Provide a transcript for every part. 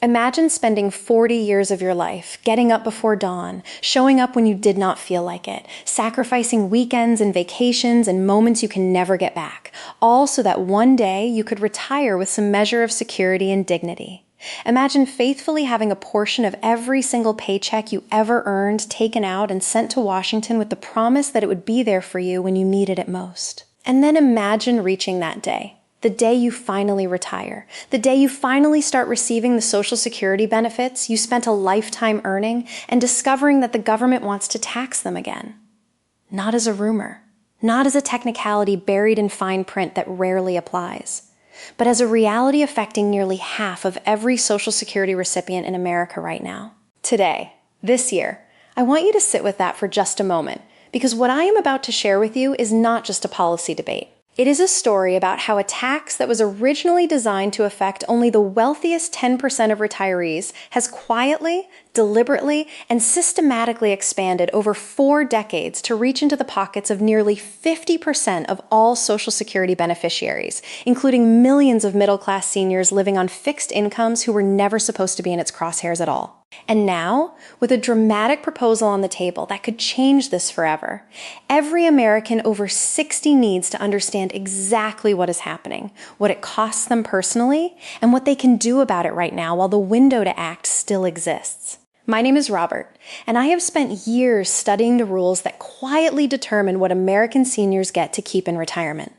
Imagine spending 40 years of your life getting up before dawn, showing up when you did not feel like it, sacrificing weekends and vacations and moments you can never get back, all so that one day you could retire with some measure of security and dignity. Imagine faithfully having a portion of every single paycheck you ever earned taken out and sent to Washington with the promise that it would be there for you when you needed it most. And then imagine reaching that day. The day you finally retire, the day you finally start receiving the Social Security benefits you spent a lifetime earning and discovering that the government wants to tax them again. Not as a rumor, not as a technicality buried in fine print that rarely applies, but as a reality affecting nearly half of every Social Security recipient in America right now. Today, this year, I want you to sit with that for just a moment, because what I am about to share with you is not just a policy debate. It is a story about how a tax that was originally designed to affect only the wealthiest 10% of retirees has quietly, deliberately, and systematically expanded over 4 decades to reach into the pockets of nearly 50% of all Social Security beneficiaries, including millions of middle-class seniors living on fixed incomes who were never supposed to be in its crosshairs at all. And now, with a dramatic proposal on the table that could change this forever, every American over 60 needs to understand exactly what is happening, what it costs them personally, and what they can do about it right now while the window to act still exists. My name is Robert, and I have spent years studying the rules that quietly determine what American seniors get to keep in retirement.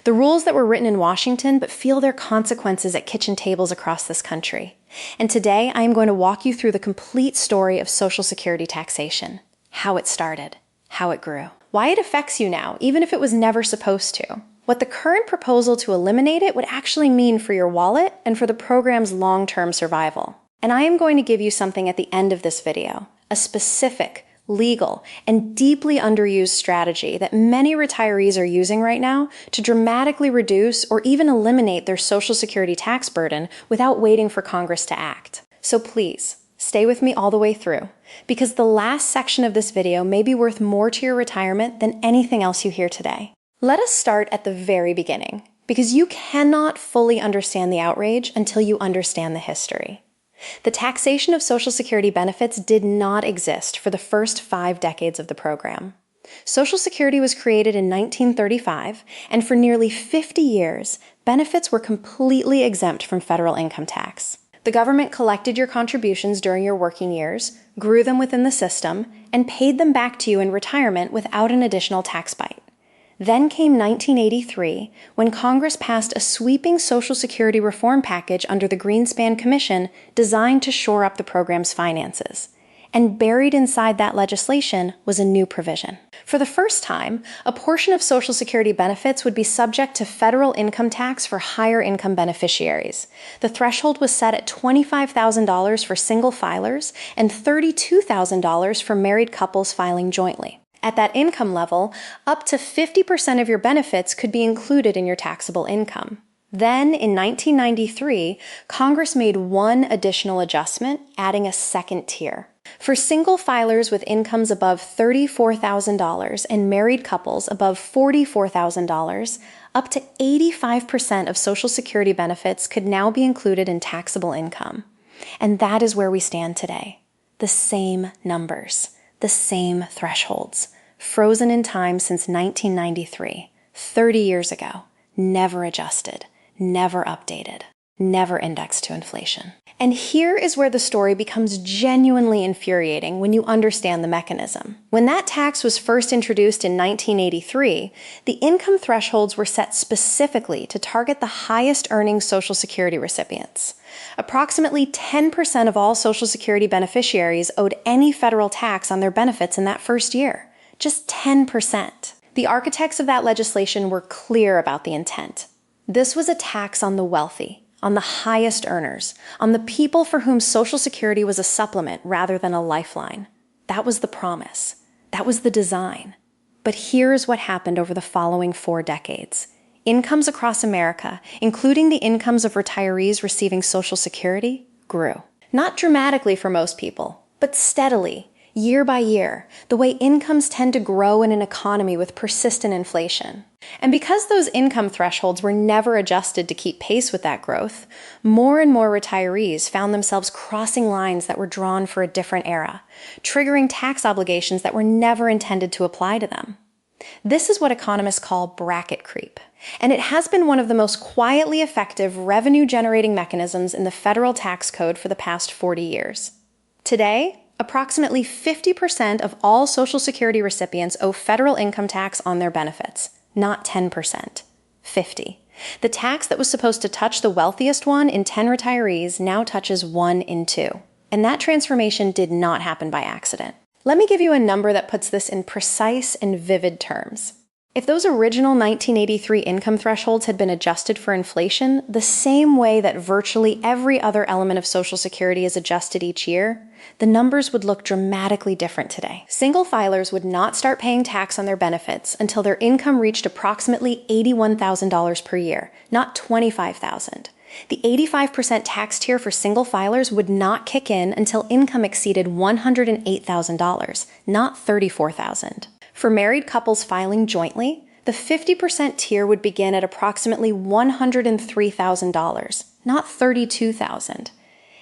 The rules that were written in Washington but feel their consequences at kitchen tables across this country. And today I am going to walk you through the complete story of Social Security taxation, how it started, how it grew, why it affects you now, even if it was never supposed to, what the current proposal to eliminate it would actually mean for your wallet and for the program's long-term survival. And I am going to give you something at the end of this video, a specific, legal, and deeply underused strategy that many retirees are using right now to dramatically reduce or even eliminate their Social Security tax burden without waiting for Congress to act. So please, stay with me all the way through, because the last section of this video may be worth more to your retirement than anything else you hear today. Let us start at the very beginning, because you cannot fully understand the outrage until you understand the history. The taxation of Social Security benefits did not exist for the first 5 decades of the program. Social Security was created in 1935, and for nearly 50 years, benefits were completely exempt from federal income tax. The government collected your contributions during your working years, grew them within the system, and paid them back to you in retirement without an additional tax bite. Then came 1983, when Congress passed a sweeping Social Security reform package under the Greenspan Commission designed to shore up the program's finances. And buried inside that legislation was a new provision. For the first time, a portion of Social Security benefits would be subject to federal income tax for higher income beneficiaries. The threshold was set at $25,000 for single filers and $32,000 for married couples filing jointly. At that income level, up to 50% of your benefits could be included in your taxable income. Then, in 1993, Congress made one additional adjustment, adding a second tier. For single filers with incomes above $34,000 and married couples above $44,000, up to 85% of Social Security benefits could now be included in taxable income. And that is where we stand today. The same numbers. The same thresholds, frozen in time since 1993, 30 years ago, never adjusted, never updated, never indexed to inflation. And here is where the story becomes genuinely infuriating when you understand the mechanism. When that tax was first introduced in 1983, the income thresholds were set specifically to target the highest earning Social Security recipients. Approximately 10% of all Social Security beneficiaries owed any federal tax on their benefits in that first year. Just 10%. The architects of that legislation were clear about the intent. This was a tax on the wealthy, on the highest earners, on the people for whom Social Security was a supplement rather than a lifeline. That was the promise. That was the design. But here's what happened over the following 4 decades. Incomes across America, including the incomes of retirees receiving Social Security, grew. Not dramatically for most people, but steadily, year by year, the way incomes tend to grow in an economy with persistent inflation. And because those income thresholds were never adjusted to keep pace with that growth, more and more retirees found themselves crossing lines that were drawn for a different era, triggering tax obligations that were never intended to apply to them. This is what economists call bracket creep, and it has been one of the most quietly effective revenue-generating mechanisms in the federal tax code for the past 40 years. Today, approximately 50% of all Social Security recipients owe federal income tax on their benefits, not 10%, 50. The tax that was supposed to touch the wealthiest one in 10 retirees now touches 1 in 2. And that transformation did not happen by accident. Let me give you a number that puts this in precise and vivid terms. If those original 1983 income thresholds had been adjusted for inflation the same way that virtually every other element of Social Security is adjusted each year, the numbers would look dramatically different today. Single filers would not start paying tax on their benefits until their income reached approximately $81,000 per year, not $25,000. The 85% tax tier for single filers would not kick in until income exceeded $108,000, not $34,000. For married couples filing jointly, the 50% tier would begin at approximately $103,000, not $32,000.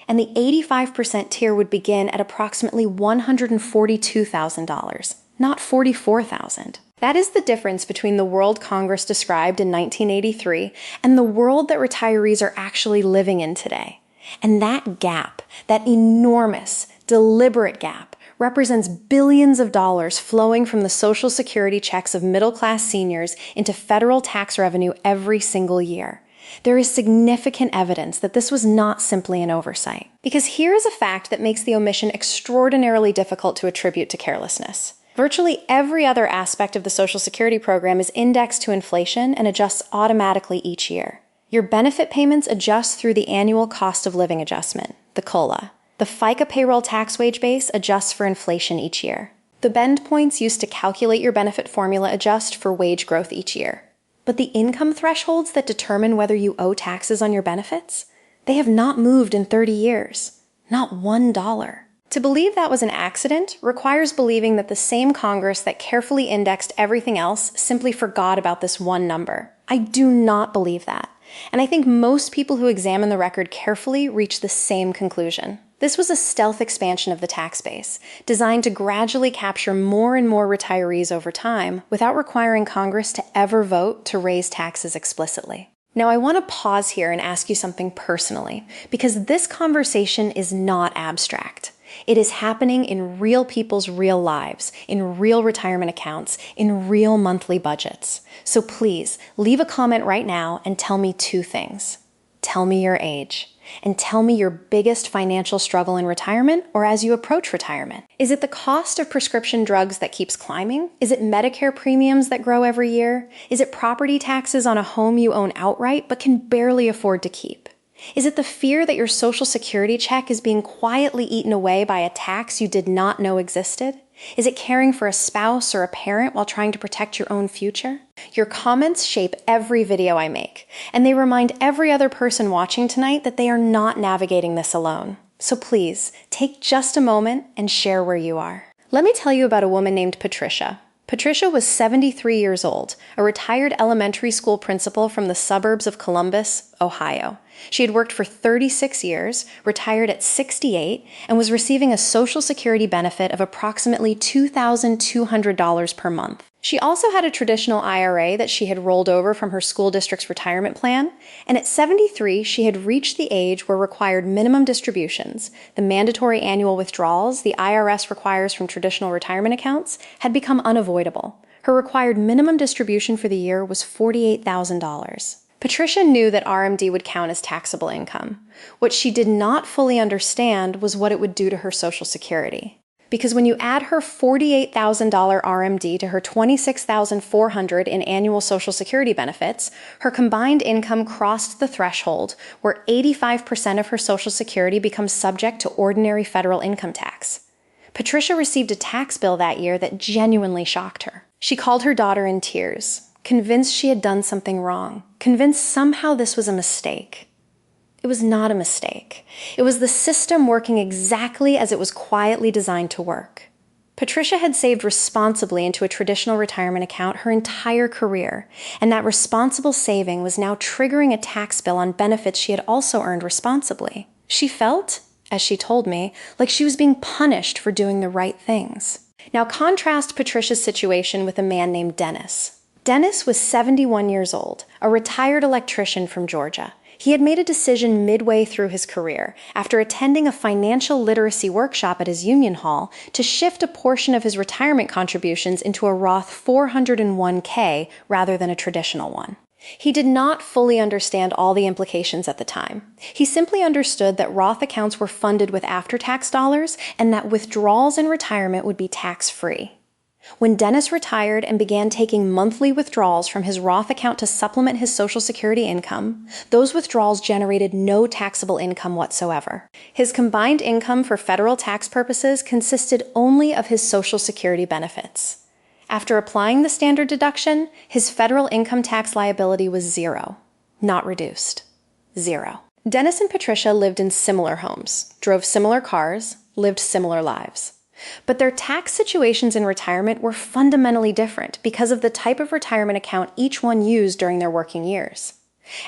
And the 85% tier would begin at approximately $142,000, not $44,000. That is the difference between the world Congress described in 1983 and the world that retirees are actually living in today. And that gap, that enormous, deliberate gap, represents billions of dollars flowing from the Social Security checks of middle-class seniors into federal tax revenue every single year. There is significant evidence that this was not simply an oversight. Because here is a fact that makes the omission extraordinarily difficult to attribute to carelessness. Virtually every other aspect of the Social Security program is indexed to inflation and adjusts automatically each year. Your benefit payments adjust through the annual cost of living adjustment, the COLA. The FICA payroll tax wage base adjusts for inflation each year. The bend points used to calculate your benefit formula adjust for wage growth each year. But the income thresholds that determine whether you owe taxes on your benefits, they have not moved in 30 years. Not $1. To believe that was an accident requires believing that the same Congress that carefully indexed everything else simply forgot about this one number. I do not believe that. And I think most people who examine the record carefully reach the same conclusion. This was a stealth expansion of the tax base, designed to gradually capture more and more retirees over time without requiring Congress to ever vote to raise taxes explicitly. Now, I want to pause here and ask you something personally, because this conversation is not abstract. It is happening in real people's real lives, in real retirement accounts, in real monthly budgets. So please, leave a comment right now and tell me 2 things. Tell me your age. And tell me your biggest financial struggle in retirement or as you approach retirement. Is it the cost of prescription drugs that keeps climbing? Is it Medicare premiums that grow every year? Is it property taxes on a home you own outright but can barely afford to keep? Is it the fear that your Social Security check is being quietly eaten away by a tax you did not know existed? Is it caring for a spouse or a parent while trying to protect your own future? Your comments shape every video I make, and they remind every other person watching tonight that they are not navigating this alone. So please, take just a moment and share where you are. Let me tell you about a woman named Patricia. Patricia was 73 years old, a retired elementary school principal from the suburbs of Columbus, Ohio. She had worked for 36 years, retired at 68, and was receiving a Social Security benefit of approximately $2,200 per month. She also had a traditional IRA that she had rolled over from her school district's retirement plan, and at 73, she had reached the age where required minimum distributions, the mandatory annual withdrawals the IRS requires from traditional retirement accounts, had become unavoidable. Her required minimum distribution for the year was $48,000. Patricia knew that RMD would count as taxable income. What she did not fully understand was what it would do to her Social Security. Because when you add her $48,000 RMD to her $26,400 in annual Social Security benefits, her combined income crossed the threshold where 85% of her Social Security becomes subject to ordinary federal income tax. Patricia received a tax bill that year that genuinely shocked her. She called her daughter in tears, convinced she had done something wrong, convinced somehow this was a mistake. It was not a mistake. It was the system working exactly as it was quietly designed to work. Patricia had saved responsibly into a traditional retirement account her entire career, and that responsible saving was now triggering a tax bill on benefits she had also earned responsibly. She felt, as she told me, like she was being punished for doing the right things. Now contrast Patricia's situation with a man named Dennis. Dennis was 71 years old, a retired electrician from Georgia. He had made a decision midway through his career, after attending a financial literacy workshop at his union hall, to shift a portion of his retirement contributions into a Roth 401k rather than a traditional one. He did not fully understand all the implications at the time. He simply understood that Roth accounts were funded with after-tax dollars and that withdrawals in retirement would be tax-free. When Dennis retired and began taking monthly withdrawals from his Roth account to supplement his Social Security income, those withdrawals generated no taxable income whatsoever. His combined income for federal tax purposes consisted only of his Social Security benefits. After applying the standard deduction, his federal income tax liability was zero, not reduced. Zero. Dennis and Patricia lived in similar homes, drove similar cars, lived similar lives. But their tax situations in retirement were fundamentally different because of the type of retirement account each one used during their working years.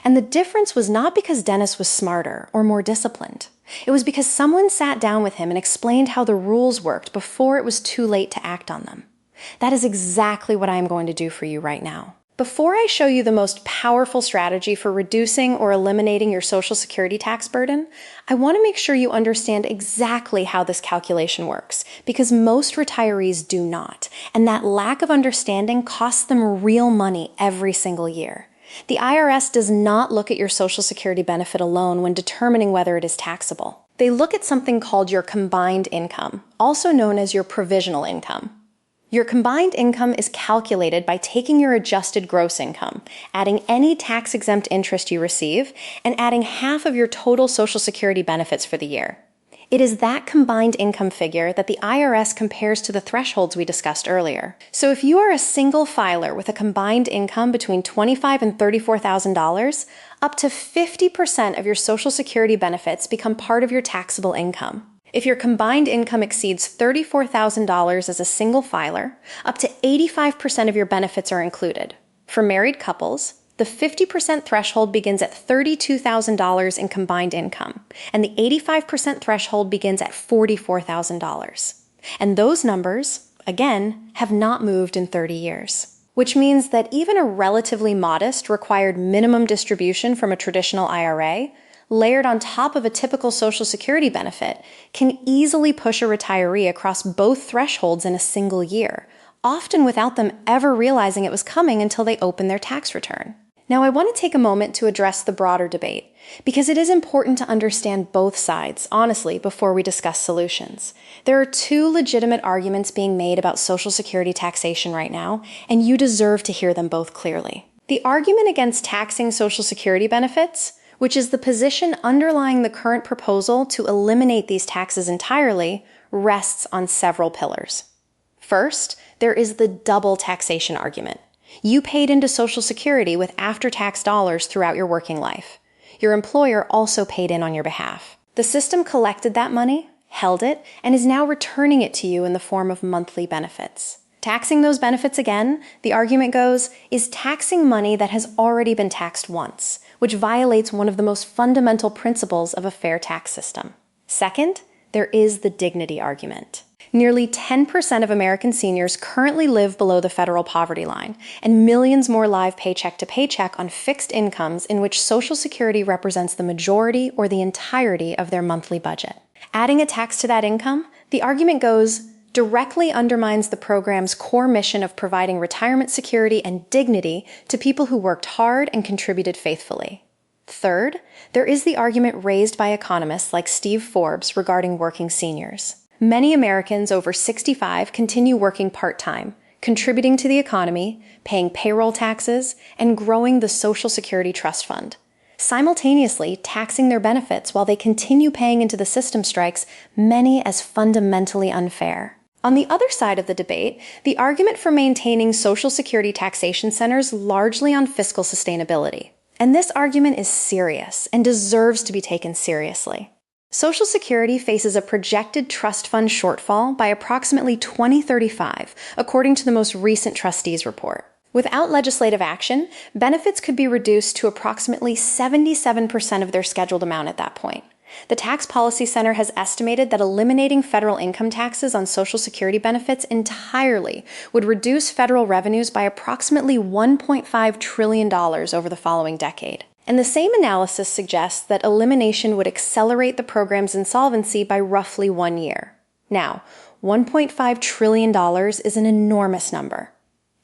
And the difference was not because Dennis was smarter or more disciplined. It was because someone sat down with him and explained how the rules worked before it was too late to act on them. That is exactly what I am going to do for you right now. Before I show you the most powerful strategy for reducing or eliminating your Social Security tax burden, I want to make sure you understand exactly how this calculation works, because most retirees do not, and that lack of understanding costs them real money every single year. The IRS does not look at your Social Security benefit alone when determining whether it is taxable. They look at something called your combined income, also known as your provisional income. Your combined income is calculated by taking your adjusted gross income, adding any tax-exempt interest you receive, and adding half of your total Social Security benefits for the year. It is that combined income figure that the IRS compares to the thresholds we discussed earlier. So if you are a single filer with a combined income between $25,000 and $34,000, up to 50% of your Social Security benefits become part of your taxable income. If your combined income exceeds $34,000 as a single filer, up to 85% of your benefits are included. For married couples, the 50% threshold begins at $32,000 in combined income, and the 85% threshold begins at $44,000. And those numbers, again, have not moved in 30 years. Which means that even a relatively modest required minimum distribution from a traditional IRA, layered on top of a typical Social Security benefit, can easily push a retiree across both thresholds in a single year, often without them ever realizing it was coming until they open their tax return. Now, I want to take a moment to address the broader debate, because it is important to understand both sides, honestly, before we discuss solutions. There are two legitimate arguments being made about Social Security taxation right now, and you deserve to hear them both clearly. The argument against taxing Social Security benefits, which is the position underlying the current proposal to eliminate these taxes entirely, rests on several pillars. First, there is the double taxation argument. You paid into Social Security with after-tax dollars throughout your working life. Your employer also paid in on your behalf. The system collected that money, held it, and is now returning it to you in the form of monthly benefits. Taxing those benefits again, the argument goes, is taxing money that has already been taxed once, which violates one of the most fundamental principles of a fair tax system. Second, there is the dignity argument. Nearly 10% of American seniors currently live below the federal poverty line, and millions more live paycheck to paycheck on fixed incomes in which Social Security represents the majority or the entirety of their monthly budget. Adding a tax to that income, the argument goes, directly undermines the program's core mission of providing retirement security and dignity to people who worked hard and contributed faithfully. Third, there is the argument raised by economists like Steve Forbes regarding working seniors. Many Americans over 65 continue working part-time, contributing to the economy, paying payroll taxes, and growing the Social Security Trust Fund. Simultaneously taxing their benefits while they continue paying into the system strikes many as fundamentally unfair. On the other side of the debate, the argument for maintaining Social Security taxation centers largely on fiscal sustainability. And this argument is serious and deserves to be taken seriously. Social Security faces a projected trust fund shortfall by approximately 2035, according to the most recent trustees report. Without legislative action, benefits could be reduced to approximately 77% of their scheduled amount at that point. The Tax Policy Center has estimated that eliminating federal income taxes on Social Security benefits entirely would reduce federal revenues by approximately $1.5 trillion over the following decade. And the same analysis suggests that elimination would accelerate the program's insolvency by roughly 1 year. Now, $1.5 trillion is an enormous number.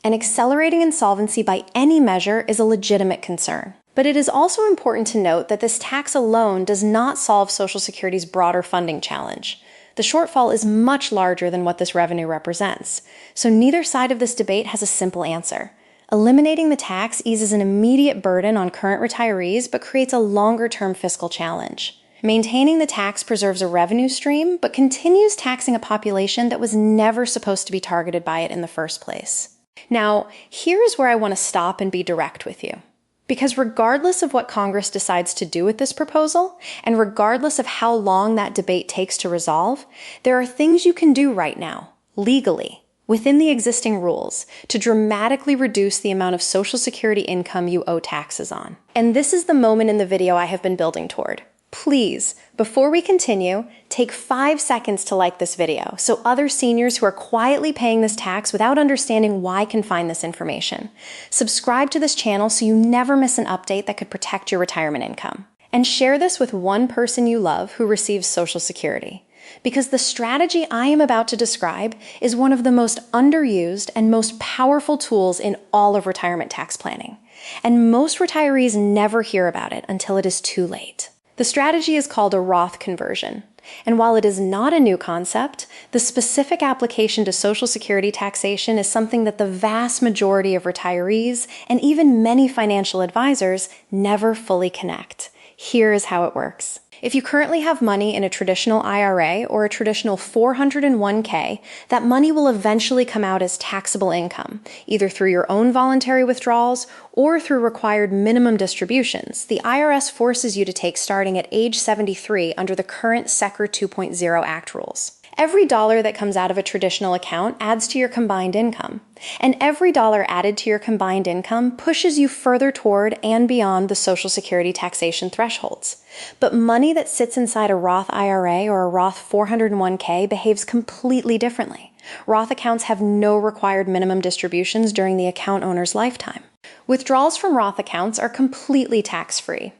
And accelerating insolvency by any measure is a legitimate concern. But it is also important to note that this tax alone does not solve Social Security's broader funding challenge. The shortfall is much larger than what this revenue represents. So neither side of this debate has a simple answer. Eliminating the tax eases an immediate burden on current retirees but creates a longer-term fiscal challenge. Maintaining the tax preserves a revenue stream but continues taxing a population that was never supposed to be targeted by it in the first place. Now, here is where I want to stop and be direct with you. Because regardless of what Congress decides to do with this proposal, and regardless of how long that debate takes to resolve, there are things you can do right now, legally, within the existing rules, to dramatically reduce the amount of Social Security income you owe taxes on. And this is the moment in the video I have been building toward. Please, before we continue, take 5 seconds to like this video so other seniors who are quietly paying this tax without understanding why can find this information. Subscribe to this channel so you never miss an update that could protect your retirement income. And share this with one person you love who receives Social Security. Because the strategy I am about to describe is one of the most underused and most powerful tools in all of retirement tax planning. And most retirees never hear about it until it is too late. The strategy is called a Roth conversion, and while it is not a new concept, the specific application to Social Security taxation is something that the vast majority of retirees and even many financial advisors never fully connect. Here is how it works. If you currently have money in a traditional IRA or a traditional 401k, that money will eventually come out as taxable income, either through your own voluntary withdrawals or through required minimum distributions the IRS forces you to take starting at age 73 under the current SECR 2.0 Act rules. Every dollar that comes out of a traditional account adds to your combined income, and every dollar added to your combined income pushes you further toward and beyond the Social Security taxation thresholds. But money that sits inside a Roth IRA or a Roth 401k behaves completely differently. Roth accounts have no required minimum distributions during the account owner's lifetime. Withdrawals from Roth accounts are completely tax-free.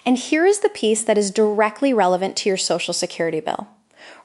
And here is the piece that is directly relevant to your Social Security bill.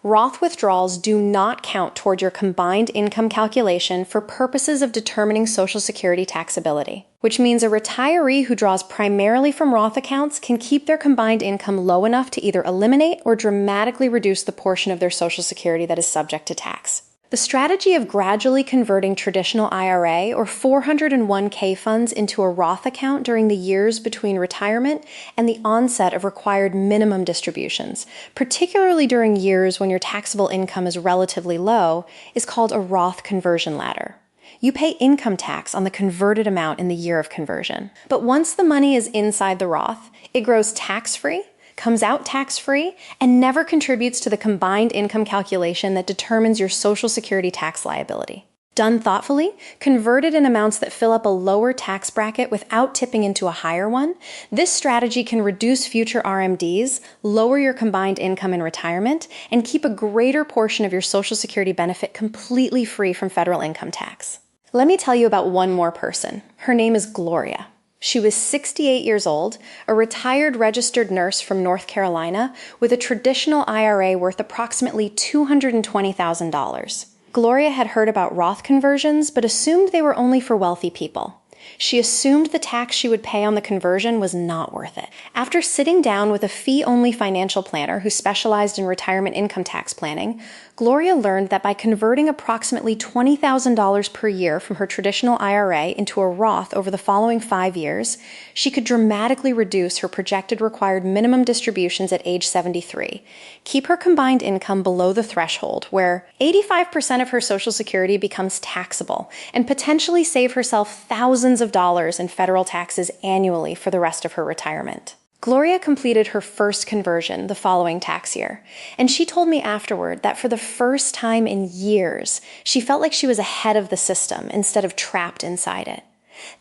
Roth withdrawals do not count toward your combined income calculation for purposes of determining Social Security taxability, which means a retiree who draws primarily from Roth accounts can keep their combined income low enough to either eliminate or dramatically reduce the portion of their Social Security that is subject to tax. The strategy of gradually converting traditional IRA or 401k funds into a Roth account during the years between retirement and the onset of required minimum distributions, particularly during years when your taxable income is relatively low, is called a Roth conversion ladder. You pay income tax on the converted amount in the year of conversion. But once the money is inside the Roth, it grows tax-free, comes out tax-free, and never contributes to the combined income calculation that determines your Social Security tax liability. Done thoughtfully, converted in amounts that fill up a lower tax bracket without tipping into a higher one, this strategy can reduce future RMDs, lower your combined income in retirement, and keep a greater portion of your Social Security benefit completely free from federal income tax. Let me tell you about one more person. Her name is Gloria. She was 68 years old, a retired registered nurse from North Carolina with a traditional IRA worth approximately $220,000. Gloria had heard about Roth conversions, but assumed they were only for wealthy people. She assumed the tax she would pay on the conversion was not worth it. After sitting down with a fee-only financial planner who specialized in retirement income tax planning, Gloria learned that by converting approximately $20,000 per year from her traditional IRA into a Roth over the following 5 years, she could dramatically reduce her projected required minimum distributions at age 73, keep her combined income below the threshold where 85% of her Social Security becomes taxable, and potentially save herself thousands of dollars in federal taxes annually for the rest of her retirement. Gloria completed her first conversion the following tax year, and she told me afterward that for the first time in years, she felt like she was ahead of the system instead of trapped inside it.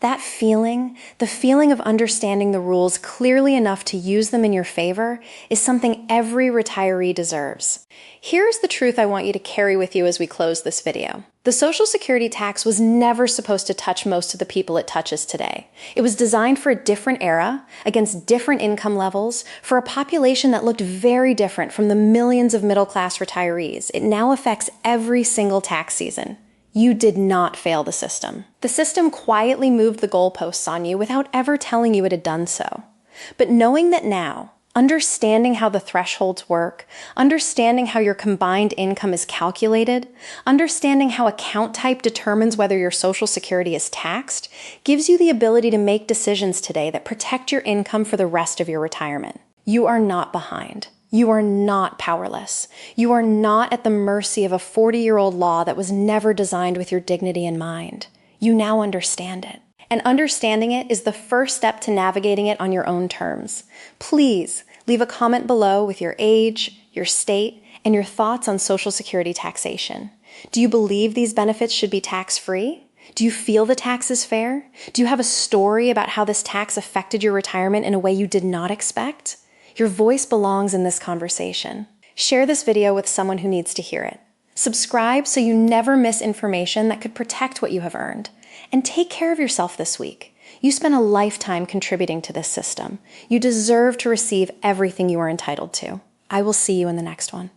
That feeling, the feeling of understanding the rules clearly enough to use them in your favor, is something every retiree deserves. Here's the truth I want you to carry with you as we close this video. The Social Security tax was never supposed to touch most of the people it touches today. It was designed for a different era, against different income levels, for a population that looked very different from the millions of middle-class retirees. It now affects every single tax season. You did not fail the system. The system quietly moved the goalposts on you without ever telling you it had done so. But knowing that now, understanding how the thresholds work, understanding how your combined income is calculated, understanding how account type determines whether your Social Security is taxed, gives you the ability to make decisions today that protect your income for the rest of your retirement. You are not behind. You are not powerless. You are not at the mercy of a 40-year-old law that was never designed with your dignity in mind. You now understand it. And understanding it is the first step to navigating it on your own terms. Please leave a comment below with your age, your state, and your thoughts on Social Security taxation. Do you believe these benefits should be tax-free? Do you feel the tax is fair? Do you have a story about how this tax affected your retirement in a way you did not expect? Your voice belongs in this conversation. Share this video with someone who needs to hear it. Subscribe so you never miss information that could protect what you have earned. And take care of yourself this week. You spent a lifetime contributing to this system. You deserve to receive everything you are entitled to. I will see you in the next one.